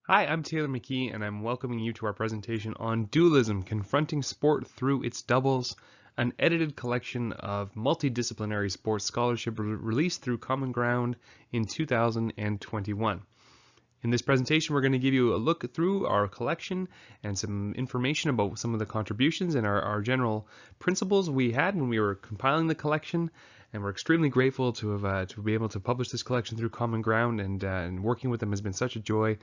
Hi, I'm Taylor McKee, and I'm welcoming you to our presentation on Duelism, Confronting Sport Through Its Doubles, an edited collection of multidisciplinary sports scholarship released through Common Ground in 2021. In this presentation, we're going to give you a look through our collection and some information about some of the contributions and our general principles we had when we were compiling the collection. And we're extremely grateful to be able to publish this collection through Common Ground, and working with them has been such a joy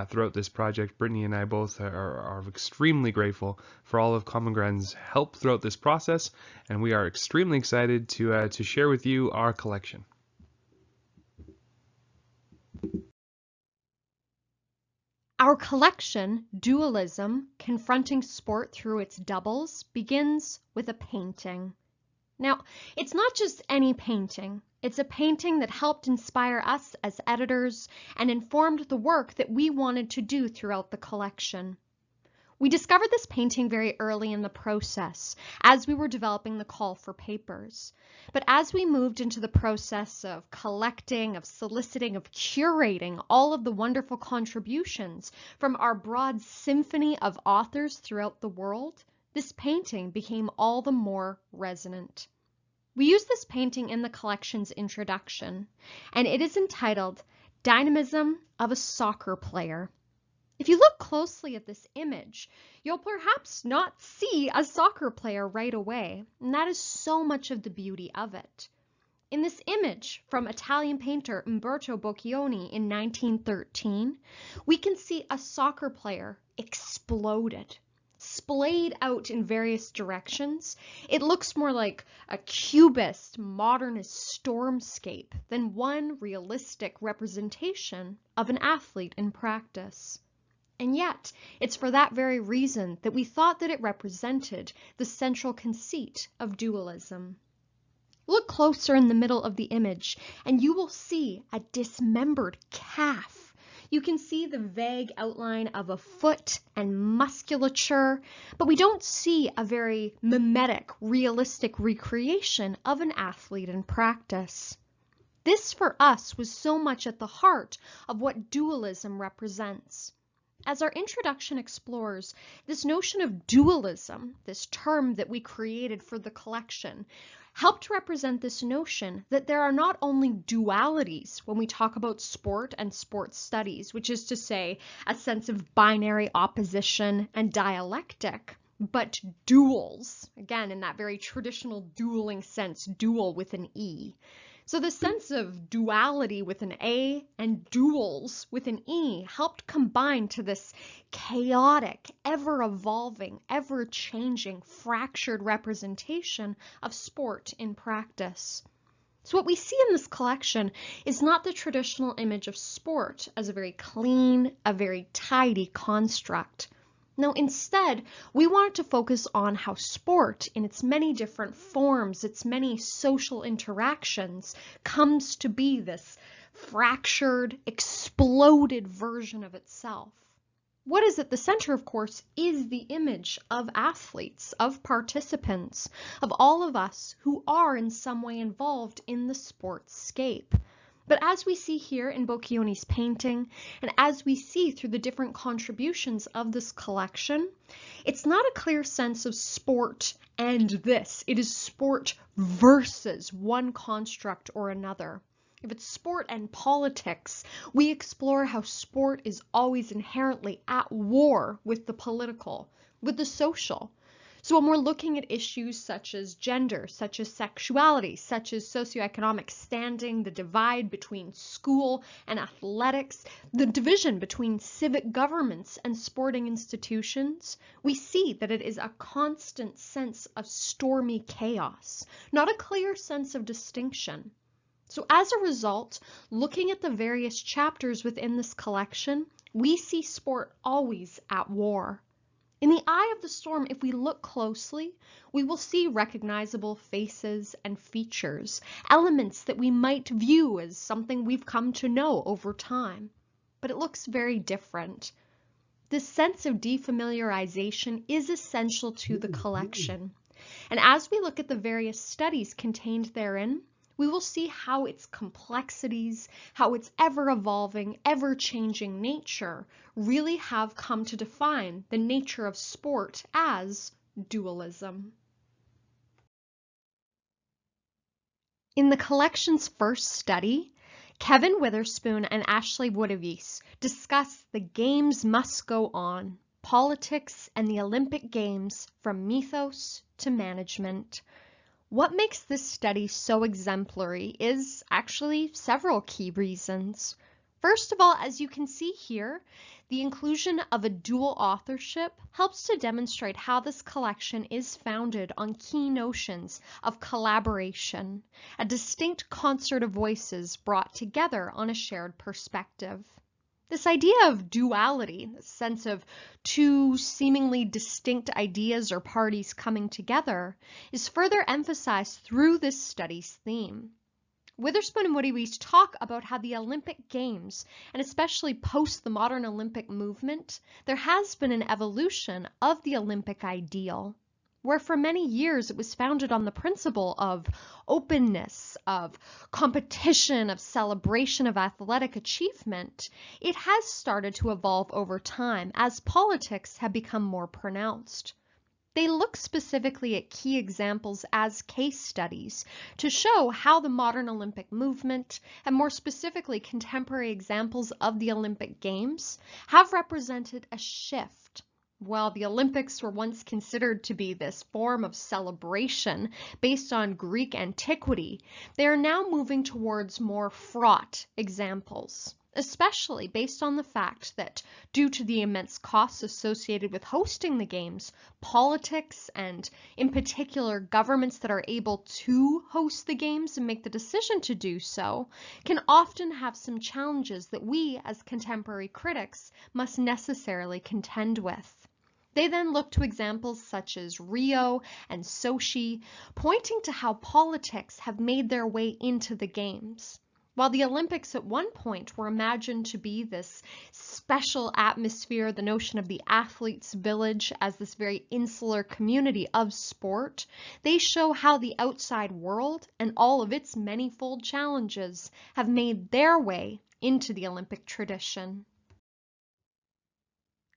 throughout this project. Brittany and I both are extremely grateful for all of Common Ground's help throughout this process, and we are extremely excited to share with you our collection. Our collection, Duelism, Confronting Sport Through Its Doubles, begins with a painting. Now, it's not just any painting. It's a painting that helped inspire us as editors and informed the work that we wanted to do throughout the collection. We discovered this painting very early in the process as we were developing the call for papers. But as we moved into the process of collecting, of soliciting, of curating all of the wonderful contributions from our broad symphony of authors throughout the world, this painting became all the more resonant. We use this painting in the collection's introduction, and it is entitled Dynamism of a Soccer Player. If you look closely at this image, you'll perhaps not see a soccer player right away, and that is so much of the beauty of it. In this image from Italian painter Umberto Boccioni in 1913, we can see a soccer player exploded, splayed out in various directions. It looks more like a cubist, modernist stormscape than one realistic representation of an athlete in practice. And yet, it's for that very reason that we thought that it represented the central conceit of dualism. Look closer in the middle of the image, and you will see a dismembered calf. You can see the vague outline of a foot and musculature, but we don't see a very mimetic, realistic recreation of an athlete in practice. This, for us, was so much at the heart of what dualism represents. As our introduction explores, this notion of dualism, this term that we created for the collection, helped represent this notion that there are not only dualities when we talk about sport and sports studies, which is to say a sense of binary opposition and dialectic, but duals, again in that very traditional dueling sense, dual with an E. So the sense of duality with an A and duals with an E helped combine to this chaotic, ever-evolving, ever-changing, fractured representation of sport in practice. So what we see in this collection is not the traditional image of sport as a very clean, a very tidy construct. No, instead, we wanted to focus on how sport, in its many different forms, its many social interactions, comes to be this fractured, exploded version of itself. What is at the center, of course, is the image of athletes, of participants, of all of us who are in some way involved in the sportscape. But as we see here in Boccioni's painting, and as we see through the different contributions of this collection, it's not a clear sense of sport and this. It is sport versus one construct or another. If it's sport and politics, we explore how sport is always inherently at war with the political, with the social. So when we're looking at issues such as gender, such as sexuality, such as socioeconomic standing, the divide between school and athletics, the division between civic governments and sporting institutions, we see that it is a constant sense of stormy chaos, not a clear sense of distinction. So as a result, looking at the various chapters within this collection, we see sport always at war. In the eye of the storm, if we look closely, we will see recognizable faces and features, elements that we might view as something we've come to know over time. But it looks very different. This sense of defamiliarization is essential to the collection. And as we look at the various studies contained therein, We will see how its complexities, how its ever-evolving, ever-changing nature really have come to define the nature of sport as dualism. In the collection's first study, Kevin Witherspoon and Ashley Woodavise discuss the games must go on, politics and the Olympic Games from mythos to management. What makes this study so exemplary is actually several key reasons. First of all, as you can see here, the inclusion of a dual authorship helps to demonstrate how this collection is founded on key notions of collaboration, a distinct concert of voices brought together on a shared perspective. This idea of duality, the sense of two seemingly distinct ideas or parties coming together, is further emphasized through this study's theme. Witherspoon and Woodavise talk about how the Olympic Games, and especially post the modern Olympic movement, there has been an evolution of the Olympic ideal, where for many years it was founded on the principle of openness, of competition, of celebration of athletic achievement. It has started to evolve over time as politics have become more pronounced. They look specifically at key examples as case studies to show how the modern Olympic movement, and more specifically contemporary examples of the Olympic Games, have represented a shift. While the Olympics were once considered to be this form of celebration based on Greek antiquity, they are now moving towards more fraught examples, especially based on the fact that due to the immense costs associated with hosting the Games, politics and in particular governments that are able to host the Games and make the decision to do so can often have some challenges that we as contemporary critics must necessarily contend with. They then look to examples such as Rio and Sochi, pointing to how politics have made their way into the Games. While the Olympics at one point were imagined to be this special atmosphere, the notion of the athlete's village as this very insular community of sport, they show how the outside world and all of its manifold challenges have made their way into the Olympic tradition.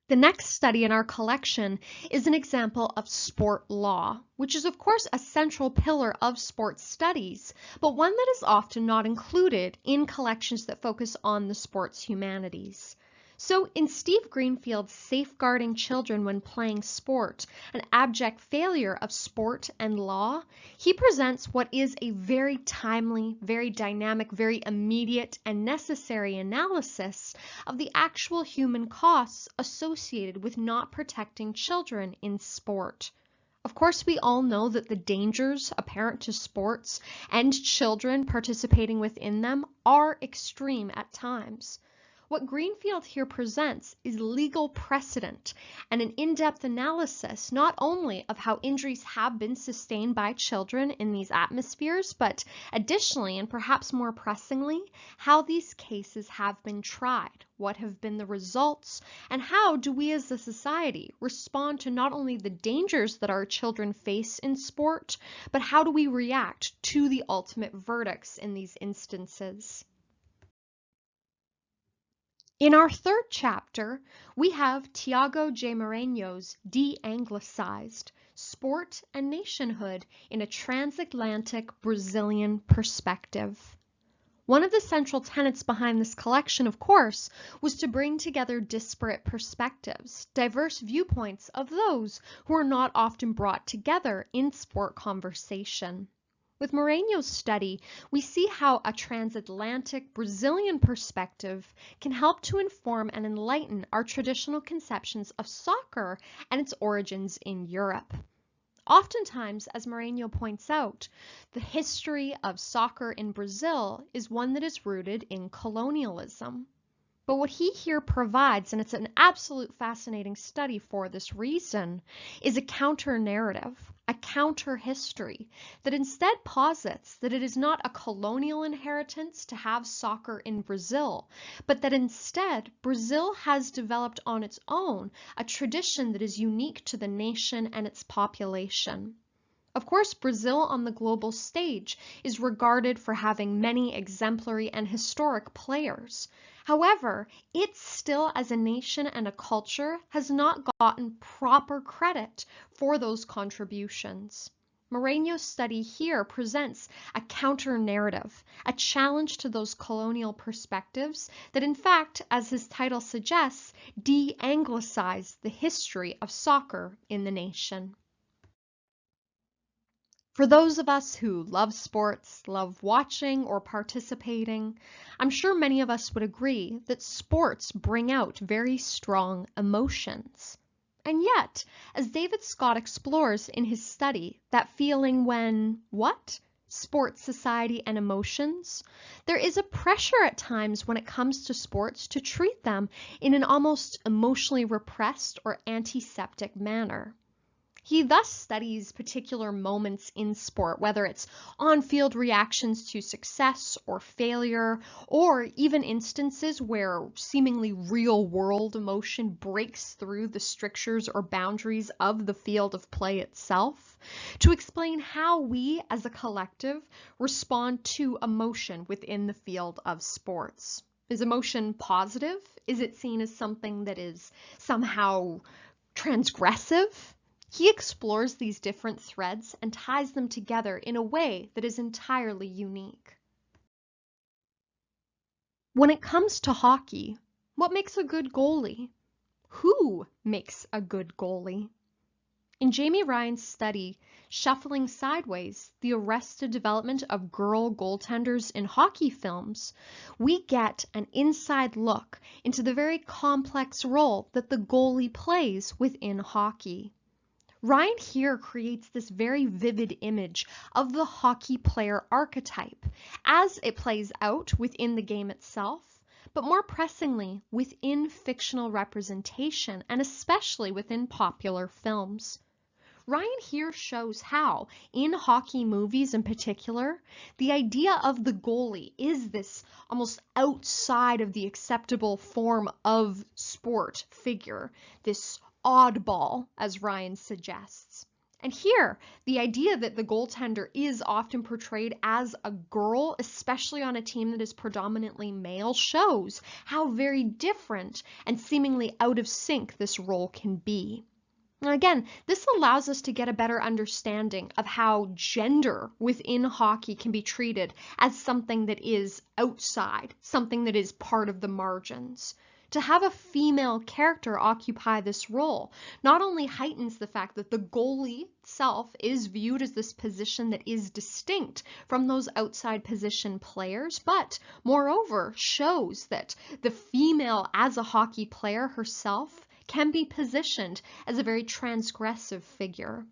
The next study in our collection is an example of sport law, which is of course a central pillar of sports studies, but one that is often not included in collections that focus on the sports humanities. So in Steve Greenfield's Safeguarding Children When Playing Sport, an abject failure of sport and law, he presents what is a very timely, very dynamic, very immediate and necessary analysis of the actual human costs associated with not protecting children in sport. Of course, we all know that the dangers apparent to sports and children participating within them are extreme at times. What Greenfield here presents is legal precedent and an in-depth analysis not only of how injuries have been sustained by children in these atmospheres, but additionally and perhaps more pressingly, how these cases have been tried, what have been the results, and how do we as a society respond to not only the dangers that our children face in sport, but how do we react to the ultimate verdicts in these instances. In our third chapter, we have Tiago J. Moreno's De-Anglicized, Sport and Nationhood in a Transatlantic Brazilian Perspective. One of the central tenets behind this collection, of course, was to bring together disparate perspectives, diverse viewpoints of those who are not often brought together in sport conversation. With Moreno's study, we see how a transatlantic Brazilian perspective can help to inform and enlighten our traditional conceptions of soccer and its origins in Europe. Oftentimes, as Moreno points out, the history of soccer in Brazil is one that is rooted in colonialism. But what he here provides, and it's an absolute fascinating study for this reason, is a counter-narrative, a counter-history that instead posits that it is not a colonial inheritance to have soccer in Brazil, but that instead Brazil has developed on its own a tradition that is unique to the nation and its population. Of course, Brazil on the global stage is regarded for having many exemplary and historic players. However, it still, as a nation and a culture, has not gotten proper credit for those contributions. Moreno's study here presents a counter-narrative, a challenge to those colonial perspectives that, in fact, as his title suggests, de-anglicize the history of soccer in the nation. For those of us who love sports, love watching or participating, I'm sure many of us would agree that sports bring out very strong emotions. And yet, as David Scott explores in his study, that feeling when, what? Sports, society, and emotions, there is a pressure at times when it comes to sports to treat them in an almost emotionally repressed or antiseptic manner. He thus studies particular moments in sport, whether it's on-field reactions to success or failure, or even instances where seemingly real-world emotion breaks through the strictures or boundaries of the field of play itself, to explain how we as a collective respond to emotion within the field of sports. Is emotion positive? Is it seen as something that is somehow transgressive? He explores these different threads and ties them together in a way that is entirely unique. When it comes to hockey, what makes a good goalie? Who makes a good goalie? In Jamie Ryan's study, Shuffling Sideways, the arrested development of girl goaltenders in hockey films, we get an inside look into the very complex role that the goalie plays within hockey. Ryan here creates this very vivid image of the hockey player archetype as it plays out within the game itself, but more pressingly within fictional representation and especially within popular films. Ryan here shows how, in hockey movies in particular, the idea of the goalie is this almost outside of the acceptable form of sport figure, this oddball, as Ryan suggests. And here, the idea that the goaltender is often portrayed as a girl, especially on a team that is predominantly male, shows how very different and seemingly out of sync this role can be. And again, this allows us to get a better understanding of how gender within hockey can be treated as something that is outside, something that is part of the margins. To have a female character occupy this role not only heightens the fact that the goalie itself is viewed as this position that is distinct from those outside position players, but moreover shows that the female as a hockey player herself can be positioned as a very transgressive figure.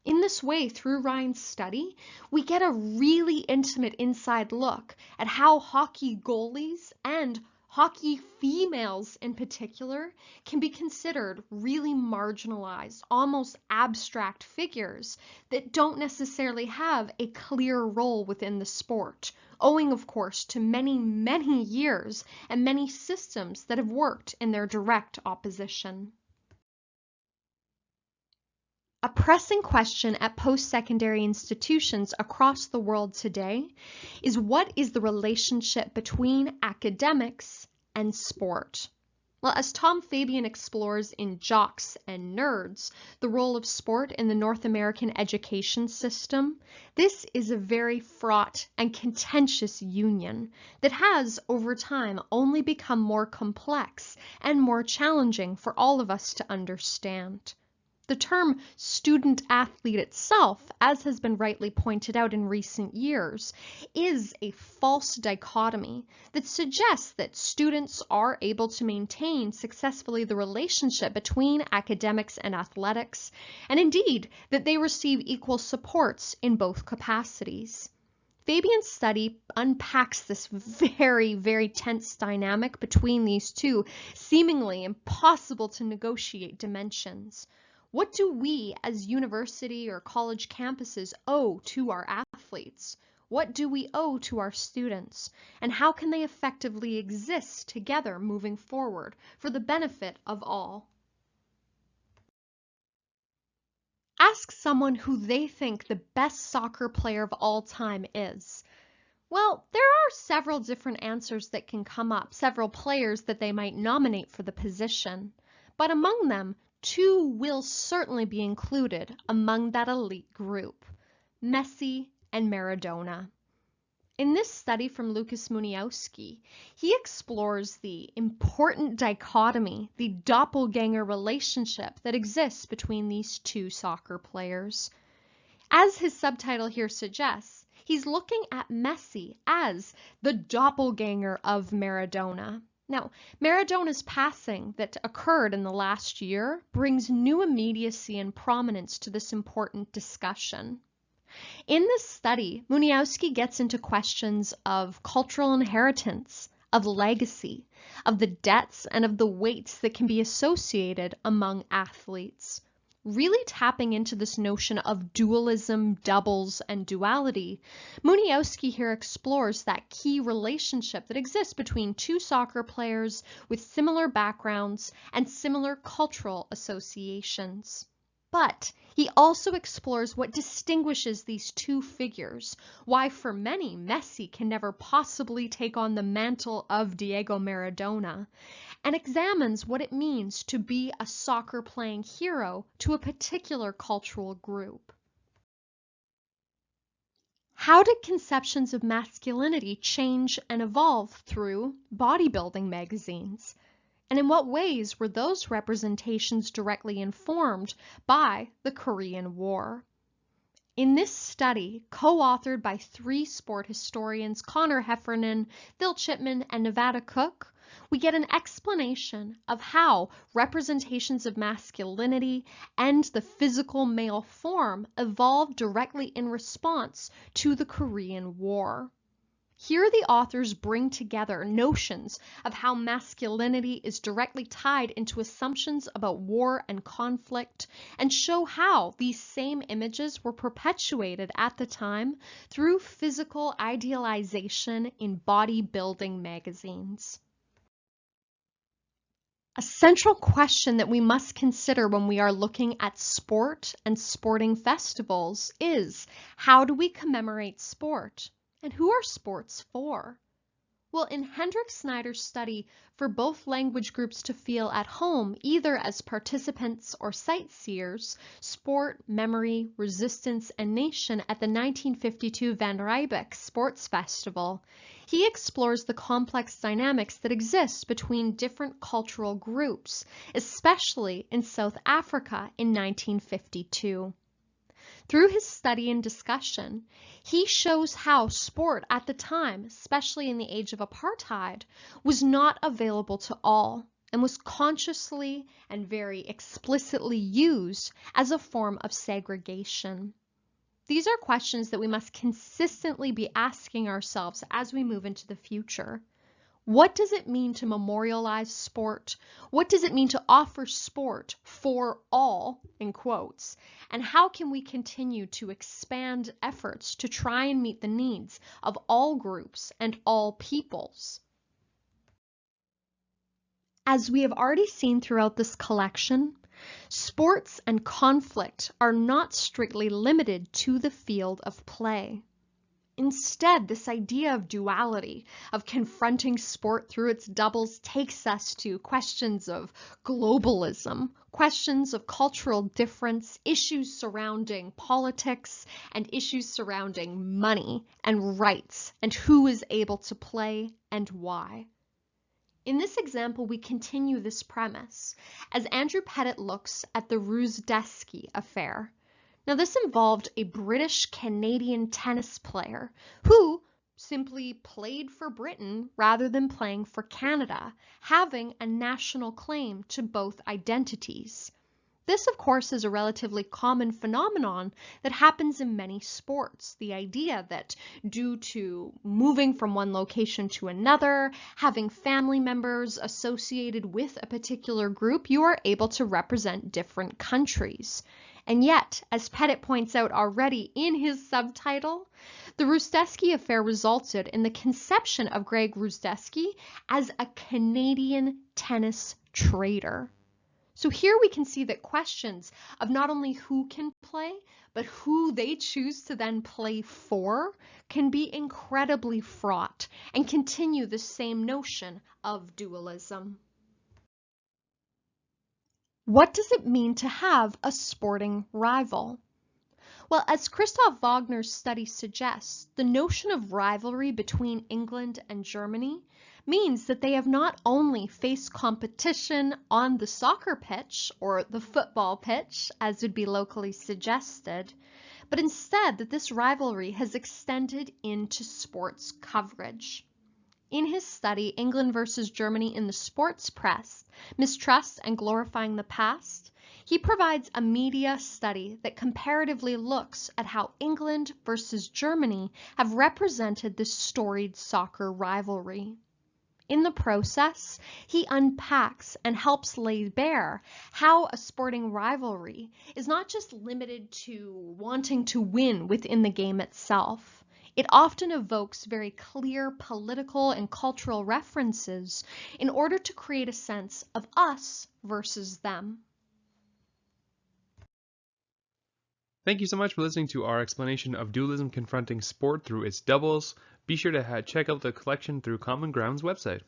In this way, through Ryan's study, we get a really intimate inside look at how hockey goalies and hockey females in particular can be considered really marginalized, almost abstract figures that don't necessarily have a clear role within the sport, owing of course to many, many years and many systems that have worked in their direct opposition. A pressing question at post-secondary institutions across the world today is, what is the relationship between academics and sport? Well, as Tom Fabian explores in Jocks and Nerds, the role of sport in the North American education system, this is a very fraught and contentious union that has, over time, only become more complex and more challenging for all of us to understand. The term student athlete itself, as has been rightly pointed out in recent years, is a false dichotomy that suggests that students are able to maintain successfully the relationship between academics and athletics, and indeed that they receive equal supports in both capacities. Fabian's study unpacks this very, very tense dynamic between these two seemingly impossible to negotiate dimensions. What do we as university or college campuses owe to our athletes? What do we owe to our students? And how can they effectively exist together moving forward for the benefit of all? Ask someone who they think the best soccer player of all time is. Well, there are several different answers that can come up, several players that they might nominate for the position. But among them, two will certainly be included among that elite group: Messi and Maradona. In this study from Lucas Muniowski, he explores the important dichotomy, the doppelganger relationship that exists between these two soccer players. As his subtitle here suggests, he's looking at Messi as the doppelganger of Maradona. Now, Maradona's passing that occurred in the last year brings new immediacy and prominence to this important discussion. In this study, Muniowski gets into questions of cultural inheritance, of legacy, of the debts and of the weights that can be associated among athletes. Really tapping into this notion of dualism, doubles, and duality, Muniowski here explores that key relationship that exists between two soccer players with similar backgrounds and similar cultural associations. But he also explores what distinguishes these two figures, why for many Messi can never possibly take on the mantle of Diego Maradona, and examines what it means to be a soccer-playing hero to a particular cultural group. How did conceptions of masculinity change and evolve through bodybuilding magazines? And in what ways were those representations directly informed by the Korean War? In this study, co-authored by three sport historians, Connor Heffernan, Phil Chipman, and Nevada Cook, we get an explanation of how representations of masculinity and the physical male form evolved directly in response to the Korean War. Here the authors bring together notions of how masculinity is directly tied into assumptions about war and conflict, and show how these same images were perpetuated at the time through physical idealization in bodybuilding magazines. A central question that we must consider when we are looking at sport and sporting festivals is, how do we commemorate sport? And who are sports for? Well, in Hendrik Snyder's study for both language groups to feel at home, either as participants or sightseers, Sport, Memory, Resistance, and Nation at the 1952 Van Riebeeck Sports Festival, he explores the complex dynamics that exist between different cultural groups, especially in South Africa in 1952. Through his study and discussion, he shows how sport at the time, especially in the age of apartheid, was not available to all and was consciously and very explicitly used as a form of segregation. These are questions that we must consistently be asking ourselves as we move into the future. What does it mean to memorialize sport? What does it mean to offer sport for all, in quotes? And how can we continue to expand efforts to try and meet the needs of all groups and all peoples? As we have already seen throughout this collection, sports and conflict are not strictly limited to the field of play. Instead, this idea of duality, of confronting sport through its doubles, takes us to questions of globalism, questions of cultural difference, issues surrounding politics, and issues surrounding money and rights, and who is able to play and why. In this example, we continue this premise as Andrew Pettit looks at the Ruzdesky affair. Now, this involved a British-Canadian tennis player who simply played for Britain rather than playing for Canada, having a national claim to both identities. This, of course, is a relatively common phenomenon that happens in many sports. The idea that due to moving from one location to another, having family members associated with a particular group, you are able to represent different countries. And yet, as Pettit points out already in his subtitle, the Ruzdesky affair resulted in the conception of Greg Ruzdesky as a Canadian tennis traitor. So here we can see that questions of not only who can play, but who they choose to then play for can be incredibly fraught and continue the same notion of dualism. What does it mean to have a sporting rival? Well, as Christoph Wagner's study suggests, the notion of rivalry between England and Germany means that they have not only faced competition on the soccer pitch, or the football pitch, as would be locally suggested, but instead that this rivalry has extended into sports coverage. In his study, England versus Germany in the Sports Press, Mistrust and Glorifying the Past, he provides a media study that comparatively looks at how England versus Germany have represented this storied soccer rivalry. In the process, he unpacks and helps lay bare how a sporting rivalry is not just limited to wanting to win within the game itself. It often evokes very clear political and cultural references in order to create a sense of us versus them. Thank you so much for listening to our explanation of dualism confronting sport through its doubles. Be sure to check out the collection through Common Ground's website.